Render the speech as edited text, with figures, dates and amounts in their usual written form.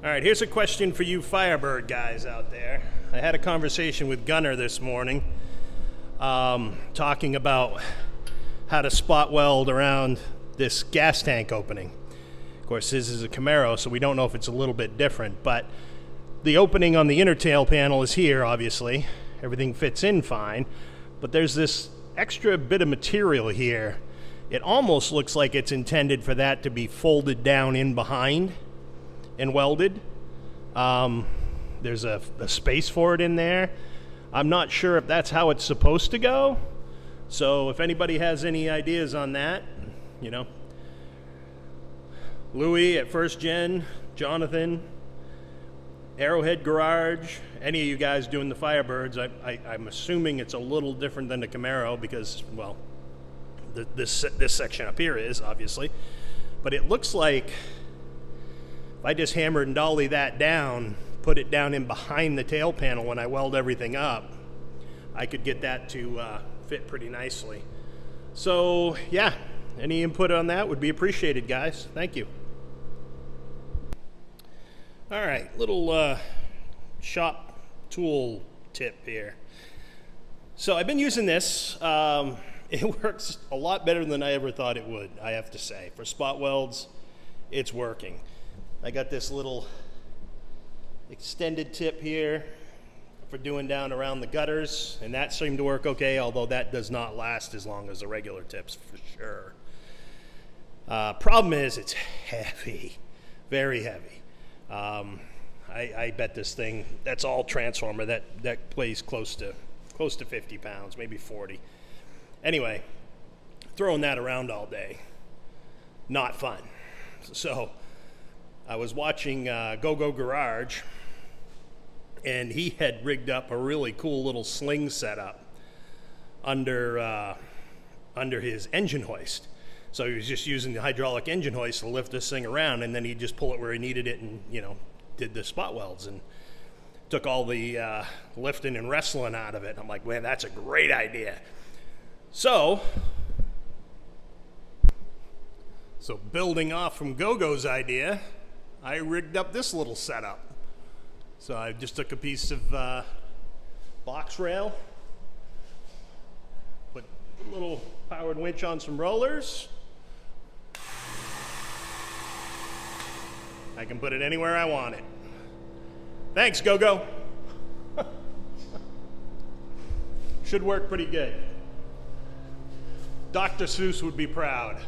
All right, here's a question for you Firebird guys out there. I had a conversation with Gunner this morning talking about how to spot weld around this gas tank opening. Of course, this is a Camaro, so we don't know if it's a little bit different, but the opening on the inner tail panel is here, obviously. Everything fits in fine, but there's this extra bit of material here. It almost looks like it's intended for that to be folded down in behind and welded. There's a space for it in there. I'm not sure if that's how it's supposed to go. So if anybody has any ideas on that, you know, Louis at First Gen, Jonathan, Arrowhead Garage, any of you guys doing the Firebirds, I'm assuming it's a little different than the Camaro because, well, this section up here is, obviously. But it looks like if I just hammered and dolly that down, put it down in behind the tail panel when I weld everything up, I could get that to fit pretty nicely. So, yeah, any input on that would be appreciated, guys. Thank you. All right, little shop tool tip here. So I've been using this. It works a lot better than I ever thought it would, I have to say. For spot welds, it's working. I got this little extended tip here for doing down around the gutters, and that seemed to work okay, although that does not last as long as the regular tips for sure. Problem is it's heavy, very heavy. I bet this thing, that's all transformer, that weighs close to 50 pounds, maybe 40. Anyway, throwing that around all day, not fun. So I was watching Go Garage, and he had rigged up a really cool little sling setup under his engine hoist. So he was just using the hydraulic engine hoist to lift this thing around, and then he'd just pull it where he needed it and, you know, did the spot welds and took all the lifting and wrestling out of it. I'm like, man, that's a great idea. So building off from Gogo's idea, I rigged up this little setup. So I just took a piece of box rail, put a little powered winch on some rollers. I can put it anywhere I want it. Thanks, Gogo. Should work pretty good. Dr. Seuss would be proud.